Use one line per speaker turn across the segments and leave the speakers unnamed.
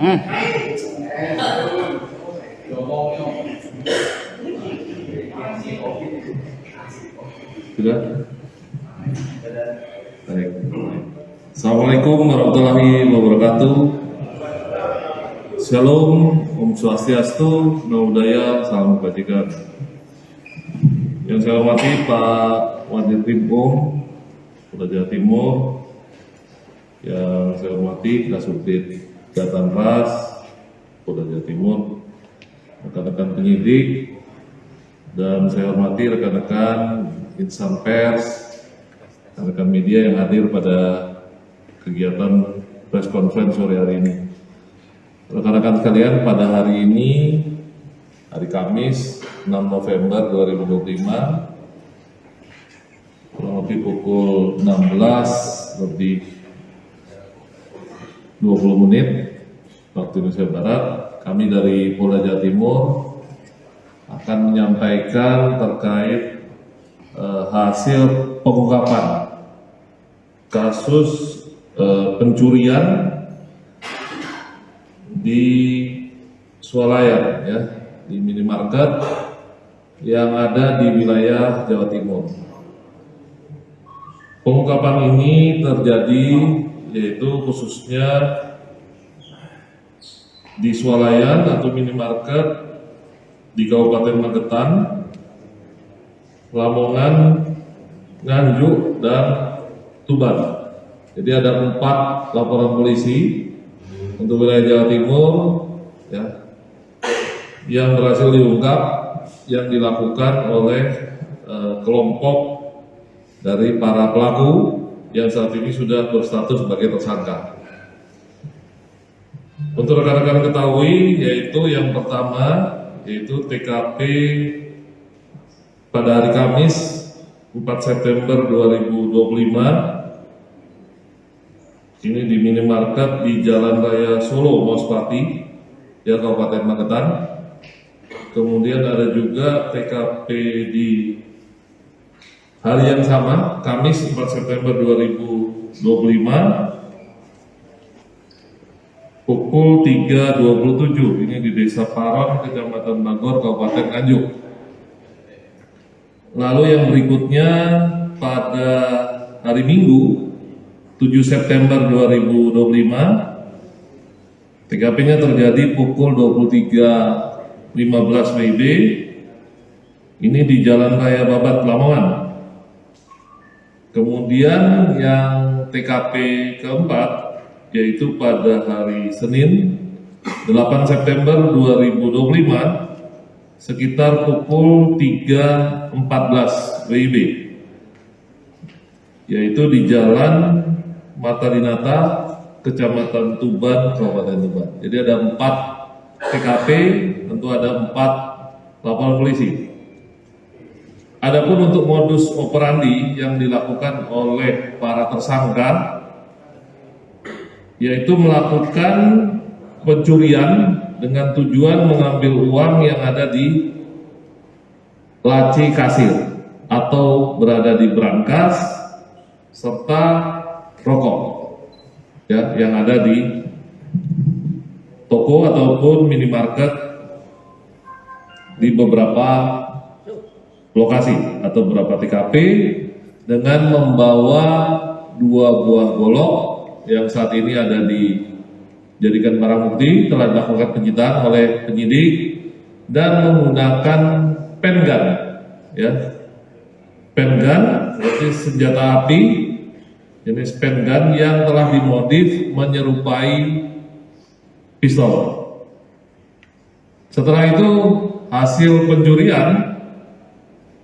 Sudah? Baik. Assalamualaikum warahmatullahi wabarakatuh. Shalom, Om Swastiastu, Namo Buddhaya, salam kebajikan. Yang saya hormati Pak Wadir Tim-Om, Polda Jawa Timur. Yang saya hormati Kasubdit Gatanras, Polda Jawa Timur, rekan-rekan penyidik, dan saya hormati rekan-rekan insan pers, rekan-rekan media yang hadir pada kegiatan press conference sore hari ini. Rekan-rekan sekalian, pada hari ini, hari Kamis 6 November 2025, kurang lebih pukul 16:20 waktu Indonesia Barat, kami dari Polda Jawa Timur akan menyampaikan terkait hasil pengungkapan kasus pencurian di swalayan, ya, di minimarket yang ada di wilayah Jawa Timur. Pengungkapan ini terjadi yaitu khususnya di swalayan atau minimarket di Kabupaten Magetan, Lamongan, Nganjuk, dan Tuban. Jadi ada 4 laporan polisi untuk wilayah Jawa Timur, ya, yang berhasil diungkap, yang dilakukan oleh kelompok dari para pelaku yang saat ini sudah berstatus sebagai tersangka. Untuk rekan-rekan ketahui, yaitu yang pertama, yaitu TKP pada hari Kamis 4 September 2025, ini di minimarket di Jalan Raya Solo, Mospati, ya, Kabupaten Magetan. Kemudian ada juga TKP di hari yang sama, Kamis 4 September 2025, pukul 3.27, ini di Desa Paron, Kecamatan Bagor, Kabupaten Nganjuk. Lalu yang berikutnya pada hari Minggu 7 September 2025, TKP-nya terjadi pukul 23.15 WIB, ini di Jalan Raya Babat, Lamongan. Kemudian yang TKP keempat, yaitu pada hari Senin 8 September 2025, sekitar pukul 3.14 WIB, yaitu di Jalan Mata Dinata, Kecamatan Tuban, Kabupaten Tuban. Jadi ada 4 TKP, tentu ada 4 laporan polisi. Adapun untuk modus operandi yang dilakukan oleh para tersangka, yaitu melakukan pencurian dengan tujuan mengambil uang yang ada di laci kasir atau berada di brankas, serta rokok, ya, yang ada di toko ataupun minimarket di beberapa lokasi atau beberapa TKP, dengan membawa 2 buah golok yang saat ini ada dijadikan barang bukti, telah dilakukan penyitaan oleh penyidik, dan menggunakan pen gun, ya, pen gun berarti senjata api jenis pen gun yang telah dimodif menyerupai pistol. Setelah itu hasil pencurian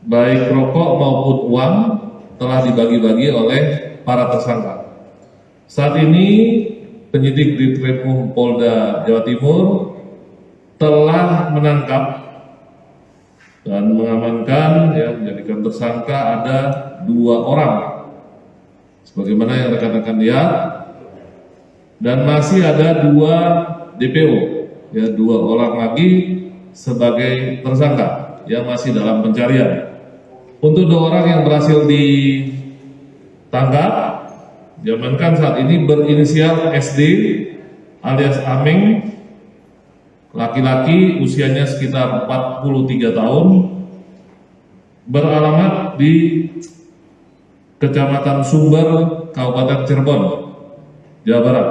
baik rokok maupun uang telah dibagi-bagi oleh para tersangka. Saat ini penyidik di Ditreskrim Polda Jawa Timur telah menangkap dan mengamankan, ya, menjadikan tersangka ada 2 orang, sebagaimana yang rekan-rekan lihat, dan masih ada 2 DPO, ya, 2 orang lagi sebagai tersangka yang masih dalam pencarian. Untuk 2 orang yang berhasil ditangkap, diamankan saat ini berinisial SD alias Ameng laki-laki usianya sekitar 43 tahun, beralamat di Kecamatan Sumber, Kabupaten Cirebon, Jawa Barat.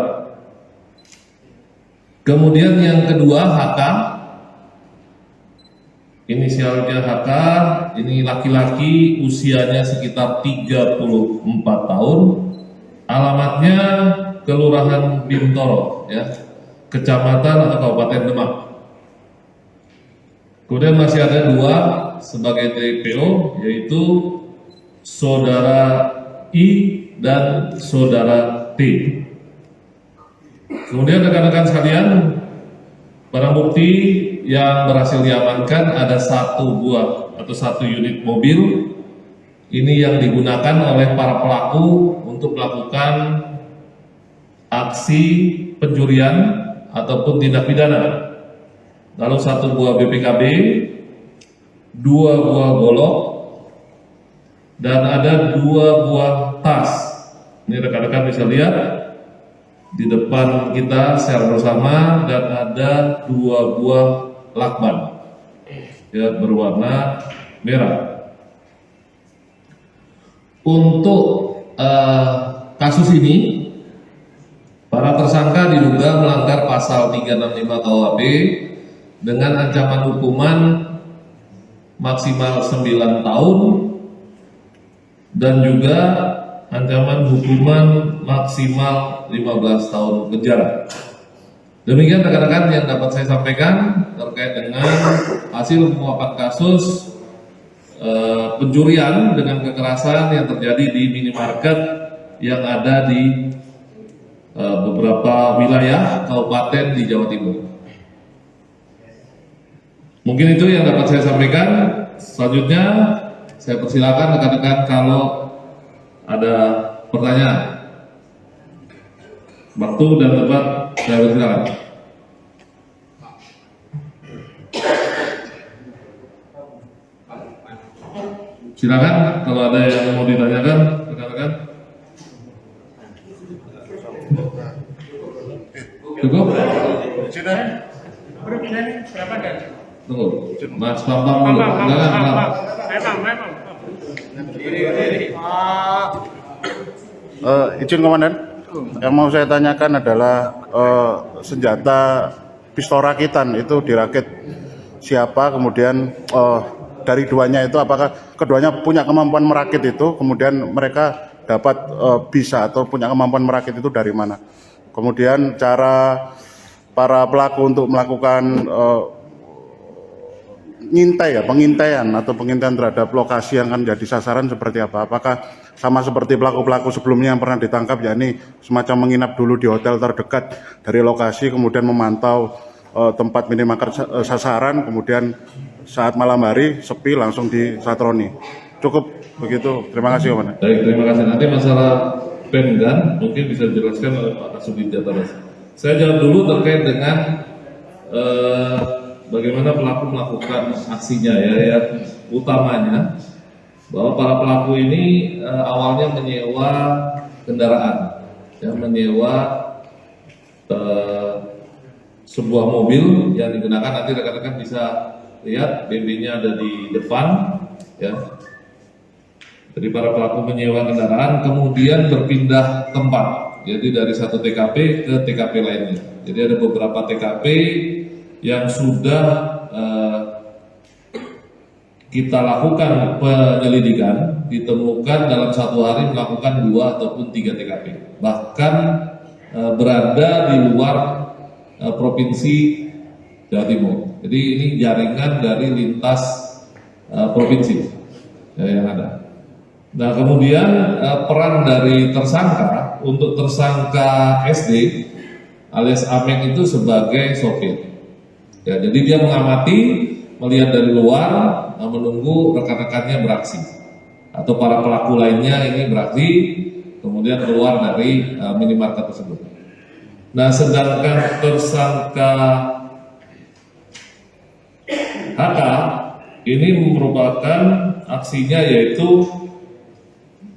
Kemudian yang kedua HK, inisialnya HK, ini laki-laki usianya sekitar 34 tahun, alamatnya Kelurahan Bintoro, ya, Kecamatan atau Kabupaten Demak. Kemudian masih ada dua sebagai TPO, yaitu Saudara I dan Saudara T. Kemudian rekan-rekan sekalian, barang bukti yang berhasil diamankan ada satu buah atau satu unit mobil. Ini yang digunakan oleh para pelaku untuk melakukan aksi pencurian ataupun tindak pidana. Lalu satu buah BPKB, dua buah golok, dan ada dua buah tas. Ini rekan-rekan bisa lihat di depan kita secara bersama, dan ada dua buah lakban, ya, berwarna merah. Untuk kasus ini, para tersangka diduga melanggar pasal 365 KUHP dengan ancaman hukuman maksimal 9 tahun dan juga ancaman hukuman maksimal 15 tahun penjara. Demikian rekan-rekan yang dapat saya sampaikan terkait dengan hasil penguapan kasus pencurian dengan kekerasan yang terjadi di minimarket yang ada di beberapa wilayah kabupaten di Jawa Timur. Mungkin itu yang dapat saya sampaikan. Selanjutnya saya persilakan rekan-rekan kalau ada pertanyaan. Waktu dan tempat saya persilakan. Silakan kalau ada yang mau ditanyakan rekan-rekan. Cukup?
Berapa dan?
Tunggu, Mas Bambang dulu.
Memang.
Izin Komandan, yang mau saya tanyakan adalah senjata pistol rakitan itu dirakit siapa, kemudian dari duanya itu apakah keduanya punya kemampuan merakit itu, kemudian mereka dapat bisa atau punya kemampuan merakit itu dari mana, kemudian cara para pelaku untuk melakukan pengintaian terhadap lokasi yang akan jadi sasaran seperti apa? Apakah sama seperti pelaku-pelaku sebelumnya yang pernah ditangkap, yakni semacam menginap dulu di hotel terdekat dari lokasi, kemudian memantau tempat minimarket sasaran, kemudian saat malam hari sepi langsung disatroni. Cukup begitu. Terima kasih, Komandan.
Baik, terima kasih. Nanti masalah pendan mungkin bisa dijelaskan oleh Pak Kasubdit Jataras. Saya jawab dulu terkait dengan bagaimana pelaku melakukan aksinya, ya, yang utamanya bahwa para pelaku ini awalnya menyewa kendaraan, ya, menyewa sebuah mobil yang digunakan, nanti rekan-rekan bisa lihat BB-nya ada di depan, ya. Jadi para pelaku menyewa kendaraan kemudian berpindah tempat, jadi dari satu TKP ke TKP lainnya. Jadi ada beberapa TKP yang sudah kita lakukan penyelidikan, ditemukan dalam satu hari melakukan 2 ataupun 3 TKP, bahkan berada di luar provinsi Jawa Timur. Jadi ini jaringan dari lintas provinsi, ya, yang ada. Nah, kemudian peran dari tersangka, untuk tersangka SD alias Ameng itu sebagai sopir. Ya, jadi dia mengamati, melihat dari luar, menunggu rekan-rekannya beraksi atau para pelaku lainnya ini beraksi, kemudian keluar dari minimarket tersebut. Nah, sedangkan tersangka HK ini merupakan aksinya yaitu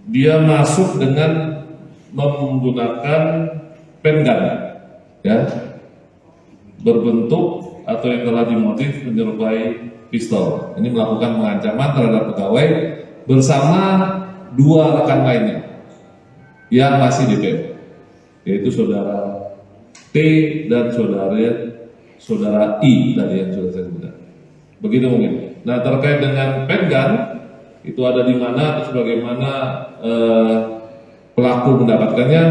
dia masuk dengan menggunakan pendan, ya, berbentuk atau yang telah dimotif menyerupai pistol. Ini melakukan pengancaman terhadap pegawai bersama 2 rekan lainnya yang masih DPO, yaitu saudara T dan saudara I tadi yang sudah saya sebutkan. Begitu mungkin. Nah, terkait dengan pen gun itu ada di mana, terus bagaimana pelaku mendapatkannya,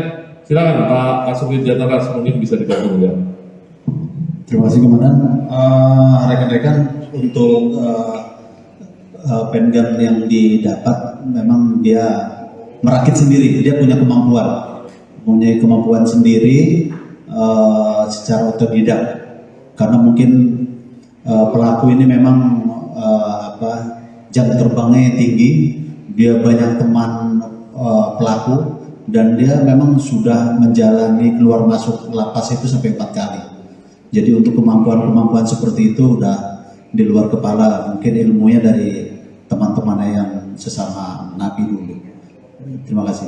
silakan Pak Kasubdit Jatara mungkin bisa dibantu menjawab.
Terima kasih Komandan. Rekan-rekan, untuk pen gun yang didapat memang dia merakit sendiri, dia punya kemampuan sendiri secara otodidak, karena mungkin pelaku ini memang jam terbangnya tinggi, dia banyak teman pelaku, dan dia memang sudah menjalani keluar masuk lapas itu sampai 4 kali. Jadi untuk kemampuan seperti itu udah di luar kepala, mungkin ilmunya dari teman-temannya yang sesama napi dulu. Terima kasih.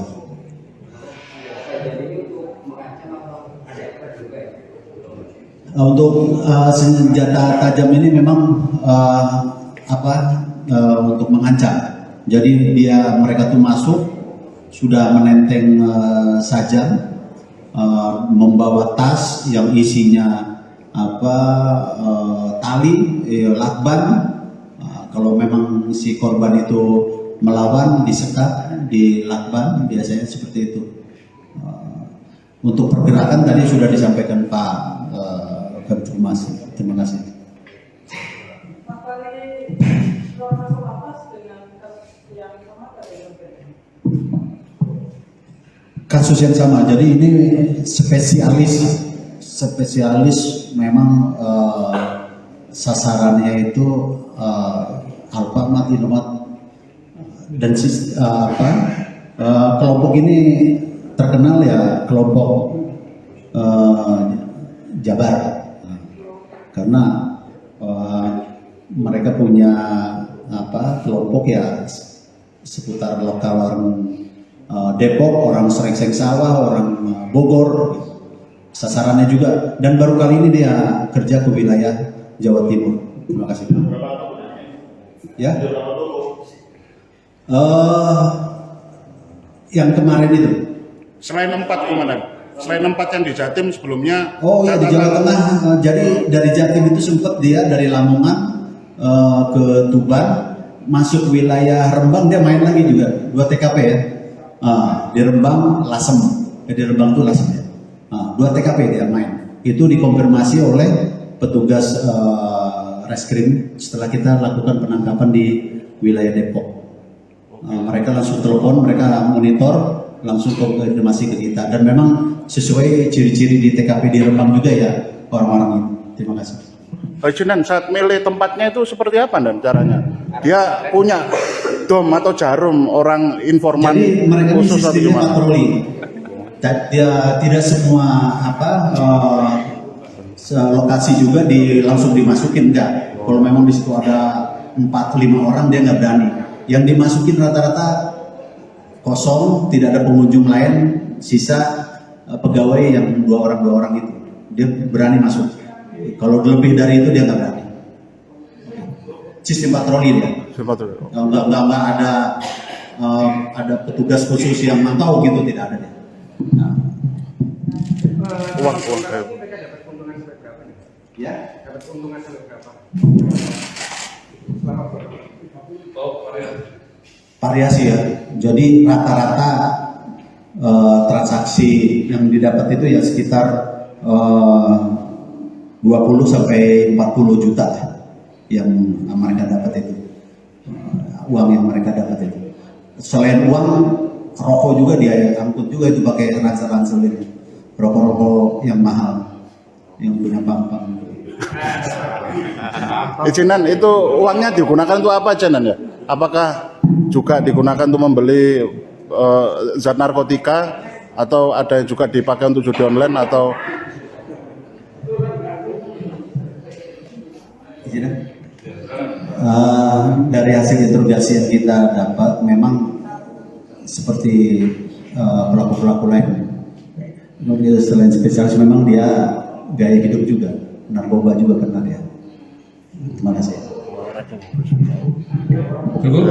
Untuk senjata tajam ini memang untuk mengancam. Jadi mereka tuh masuk sudah menenteng sajam, membawa tas yang isinya tali, lakban. Kalau memang si korban itu melawan, disekat, dilakban, biasanya seperti itu. Untuk pergerakan tadi sudah disampaikan Pak Konfirmasi. Terima kasih. Kasus yang sama, jadi ini spesialis memang sasarannya itu Alfamart, Indomaret, dan kelompok ini terkenal ya kelompok Jabar, karena mereka punya kelompok ya seputar lokal orang Depok, orang Srengseng Sawah, orang Bogor, sasarannya juga, dan baru kali ini dia kerja ke wilayah Jawa Timur. Terima kasih. Ya. Yang kemarin itu.
Selain 4 Komandan, selain 4 yang di Jatim sebelumnya.
Oh ya, di Jawa Tengah. Jadi dari Jatim itu sempat dia dari Lamongan ke Tuban, masuk wilayah Rembang, dia main lagi juga 2 TKP ya. Di Rembang Lasem, di Rembang itu Lasem ya. 2 TKP dia main. Itu dikonfirmasi oleh petugas reskrim setelah kita lakukan penangkapan di wilayah Depok. Mereka langsung telepon, mereka monitor, langsung konfirmasi ke kita, dan memang sesuai ciri-ciri di TKP di Rembang juga ya orang-orang ini. Terima kasih.
Junan, saat milih tempatnya itu seperti apa dan caranya? Dia punya dom atau jarum orang informan.
Jadi mereka ini
khusus
sistemnya patroli. Dia tidak semua lokasi juga langsung dimasukin, enggak. Kalau memang di situ ada 4-5 orang, dia nggak berani. Yang dimasukin rata-rata kosong, tidak ada pengunjung lain, sisa pegawai yang 2 orang itu. Dia berani masuk. Kalau lebih dari itu dia nggak berani. Sistem patroli dia. Nggak ada petugas khusus yang mantau gitu, tidak ada dia. Nah.
Uang
Mereka dapat keuntungan sampai berapa nih?
Ya.
Dapat keuntungan sampai berapa?
Variasi ya. Jadi rata-rata transaksi yang didapat itu ya sekitar 20 sampai 40 juta yang mereka dapat itu. Uang yang mereka dapat itu. Selain uang, rokok juga dia angkut juga itu pakai ransel-ransel ini. Rokok-rokok yang mahal, yang punya pampang.
Izinan itu uangnya digunakan untuk apa, Janan ya? Apakah juga digunakan untuk membeli zat narkotika, atau ada juga dipakai untuk judi online atau?
Dari hasil interogasi yang kita dapat, memang seperti pelaku-pelaku lain. Selain spesialis, memang dia gaya hidup juga narkoba juga pernah dia. Terima kasih.
Cukup?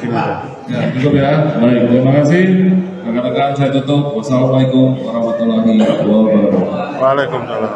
Gimana?
Ya, cukup ya. Baik, terima kasih. Rekan-rekan saya tutup. Wassalamualaikum warahmatullahi wabarakatuh.
Waalaikumsalam.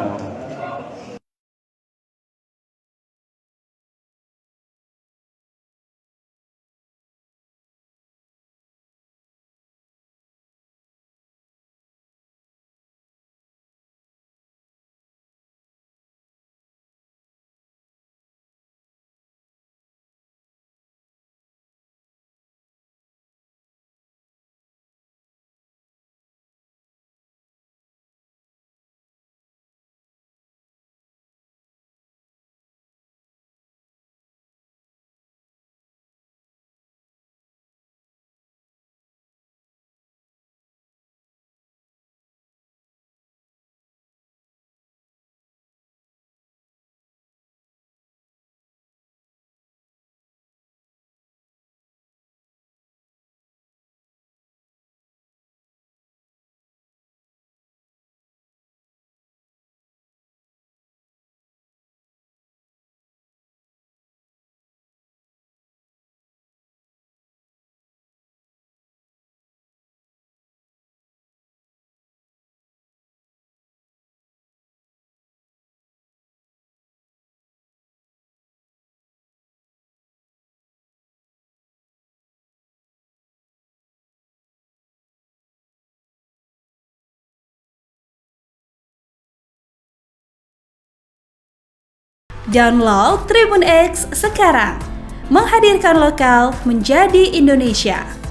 Download Tribun X sekarang, menghadirkan lokal menjadi Indonesia.